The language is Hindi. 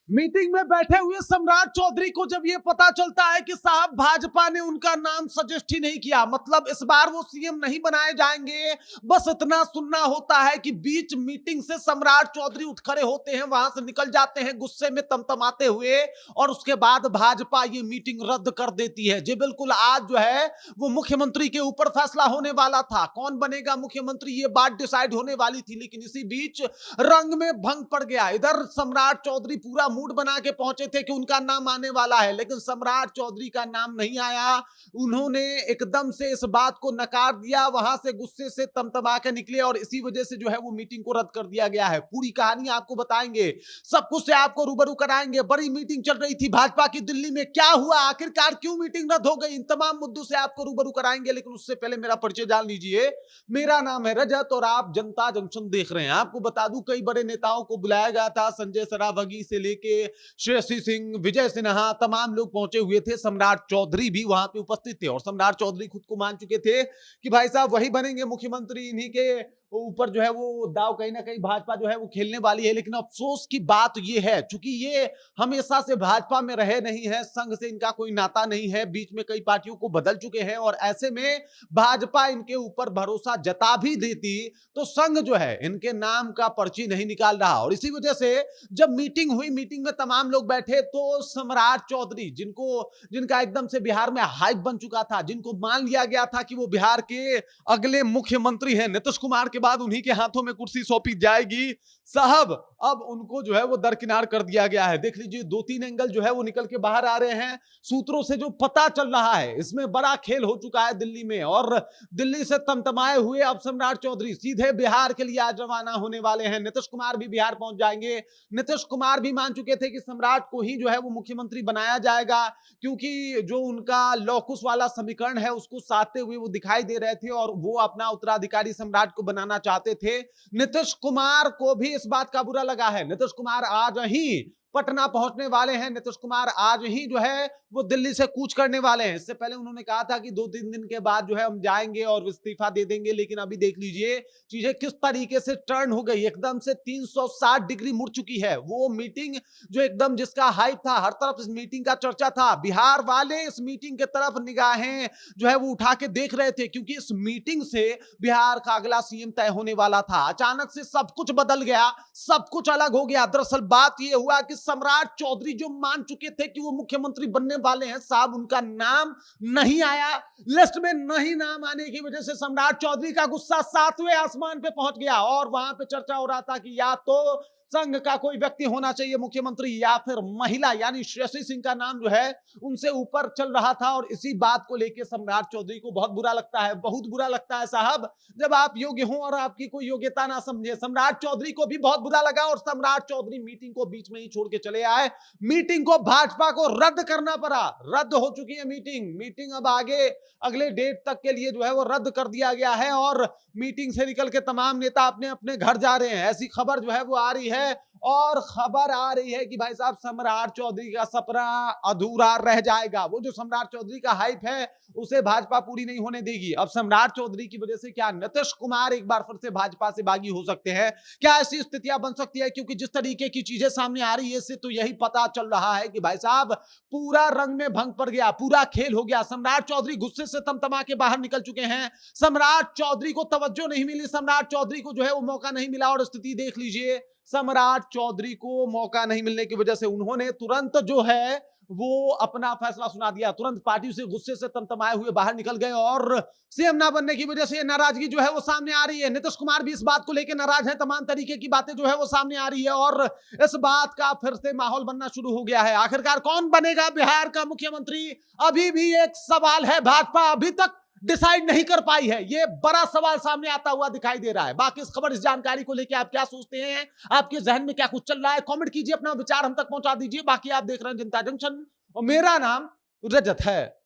मीटिंग में बैठे हुए सम्राट चौधरी को जब ये पता चलता है कि साहब भाजपा ने उनका नाम सजेस्ट ही नहीं किया, मतलब इस बार वो सीएम नहीं बनाए जाएंगे, बस इतना सुनना होता है कि बीच मीटिंग से सम्राट चौधरी उठ खड़े होते हैं, वहां से निकल जाते हैं गुस्से में तमतमाते हुए, और उसके बाद भाजपा ये मीटिंग रद्द कर देती है। जी बिल्कुल, आज जो है वो मुख्यमंत्री के ऊपर फैसला होने वाला था, कौन बनेगा मुख्यमंत्री ये बात डिसाइड होने वाली थी, लेकिन इसी बीच रंग में भंग पड़ गया। इधर सम्राट चौधरी पूरा मूड बना के पहुंचे थे कि उनका नाम आने वाला है, लेकिन सम्राट चौधरी का नाम नहीं आया। उन्होंने एकदम से इस बात को नकार दिया, वहां से गुस्से से तमतमा के निकले, और इसी वजह से जो है वो मीटिंग को रद्द कर दिया गया है। पूरी कहानी आपको बताएंगे, सब कुछ से आपको रूबरू कराएंगे। बड़ी मीटिंग चल रही थी भाजपा की दिल्ली में, क्या हुआ आखिरकार, क्यों मीटिंग रद्द हो गई, इन तमाम मुद्दों से आपको रूबरू कराएंगे। लेकिन उससे पहले मेरा परिचय जान लीजिए। मेरा नाम है रजत और आप जनता जंक्शन देख रहे हैं। आपको बता दूं, कई बड़े नेताओं को बुलाया गया था, संजय सरावगी से लेके श्रेयसी सिंह, विजय सिन्हा, तमाम लोग पहुंचे हुए थे। सम्राट चौधरी भी वहां पे उपस्थित थे, और सम्राट चौधरी खुद को मान चुके थे कि भाई साहब वही बनेंगे मुख्यमंत्री, इन्हीं के ऊपर जो है वो दाव कहीं ना कहीं भाजपा जो है वो खेलने वाली है। लेकिन अफसोस की बात ये है, चूंकि ये हमेशा से भाजपा में रहे नहीं है, संघ से इनका कोई नाता नहीं है, बीच में कई पार्टियों को बदल चुके हैं, और ऐसे में भाजपा इनके ऊपर भरोसा जता भी देती तो संघ जो है इनके नाम का पर्ची नहीं निकाल रहा। और इसी वजह से जब मीटिंग हुई, मीटिंग में तमाम लोग बैठे, तो सम्राट चौधरी जिनका एकदम से बिहार में हाइप बन चुका था, जिनको मान लिया गया था कि वो बिहार के अगले मुख्यमंत्री हैं, नीतीश कुमार के बाद उन्हीं के हाथों में कुर्सी सौंपी जाएगी, साहब अब उनको जो है वो दरकिनार कर दिया गया है। देख लीजिए, 2-3 एंगल जो है वो निकल के बाहर आ रहे हैं। सूत्रों से जो पता चल रहा है, इसमें बड़ा खेल हो चुका है दिल्ली में, और दिल्ली से तमतमाए हुए अब सम्राट चौधरी सीधे बिहार के लिए आज रवाना होने वाले हैं। नीतीश कुमार भी बिहार पहुंच जाएंगे। नीतीश कुमार भी मान चुके थे कि सम्राट को ही जो है वो मुख्यमंत्री बनाया जाएगा, क्योंकि जो उनका लौकुश वाला समीकरण है उसको साधते हुए वो दिखाई दे रहे थे, और वो अपना उत्तराधिकारी सम्राट को बनाना चाहते थे। नीतीश कुमार को भी इस बात का बुरा लगा है। नीतीश कुमार आज ही पटना पहुंचने वाले हैं। नीतीश कुमार आज ही जो है वो दिल्ली से कूच करने वाले हैं। इससे पहले उन्होंने कहा था कि 2-3 दिन के बाद जो है हम जाएंगे और इस्तीफा दे देंगे, लेकिन अभी देख लीजिए चीजें किस तरीके से टर्न हो गई, एकदम से 360 डिग्री मुड़ चुकी है। वो मीटिंग जो एकदम जिसका हाइप था, हर तरफ इस मीटिंग का चर्चा था, बिहार वाले इस मीटिंग के तरफ निगाहें जो है वो उठा के देख रहे थे, क्योंकि इस मीटिंग से बिहार का अगला सीएम तय होने वाला था। अचानक से सब कुछ बदल गया, सब कुछ अलग हो गया। दरअसल बात यह हुआ कि सम्राट चौधरी जो मान चुके थे कि वो मुख्यमंत्री बनने वाले हैं, साहब उनका नाम नहीं आया, लिस्ट में नहीं नाम आने की वजह से सम्राट चौधरी का गुस्सा 7वें आसमान पे पहुंच गया, और वहां पे चर्चा हो रहा था कि या तो संघ का कोई व्यक्ति होना चाहिए मुख्यमंत्री, या फिर महिला यानी श्रेयसी सिंह का नाम जो है उनसे ऊपर चल रहा था। और इसी बात को लेकर सम्राट चौधरी को बहुत बुरा लगता है, बहुत बुरा लगता है साहब, जब आप योग्य हो और आपकी कोई योग्यता ना समझे। सम्राट चौधरी को भी बहुत बुरा लगा, और सम्राट चौधरी मीटिंग को बीच में ही छोड़ के चले आए। मीटिंग को भाजपा को रद्द करना पड़ा, रद्द हो चुकी है मीटिंग अब आगे अगले डेट तक के लिए जो है वो रद्द कर दिया गया है, और मीटिंग से निकल के तमाम नेता अपने अपने घर जा रहे हैं। ऐसी खबर जो है वो आ रही है, और खबर आ रही है कि भाई साहब सम्राट चौधरी का सपना अधूरा रह जाएगा। वो जो सम्राट चौधरी का हाइप है उसे भाजपा पूरी नहीं होने देगी। अब सम्राट चौधरी की वजह से क्या नीतीश कुमार एक बार फिर से भाजपा से बागी हो सकते हैं, क्या ऐसी स्थितियां बन सकती है? क्योंकि जिस तरीके की चीजें सामने आ रही है, इससे तो यही पता चल रहा है कि भाई साहब पूरा रंग में भंग पड़ गया, पूरा खेल हो गया। सम्राट चौधरी गुस्से से तमतमा के बाहर निकल चुके हैं। सम्राट चौधरी को तवज्जो नहीं मिली, सम्राट चौधरी को जो है वो मौका नहीं मिला, और स्थिति देख लीजिए, सम्राट चौधरी को मौका नहीं मिलने की वजह से उन्होंने तुरंत जो है वो अपना फैसला सुना दिया, तुरंत पार्टी से गुस्से से तमतमाए हुए बाहर निकल गए, और सीएम ना बनने की वजह से नाराजगी जो है वो सामने आ रही है। नीतीश कुमार भी इस बात को लेकर नाराज है, तमाम तरीके की बातें जो है वो सामने आ रही है, और इस बात का फिर से माहौल बनना शुरू हो गया है। आखिरकार कौन बनेगा बिहार का मुख्यमंत्री, अभी भी एक सवाल है। भाजपा अभी तक डिसाइड नहीं कर पाई है, ये बड़ा सवाल सामने आता हुआ दिखाई दे रहा है। बाकी इस खबर, इस जानकारी को लेकर आप क्या सोचते हैं, आपके जहन में क्या कुछ चल रहा है, कमेंट कीजिए, अपना विचार हम तक पहुंचा दीजिए। बाकी आप देख रहे हैं जनता जंक्शन, और मेरा नाम रजत है।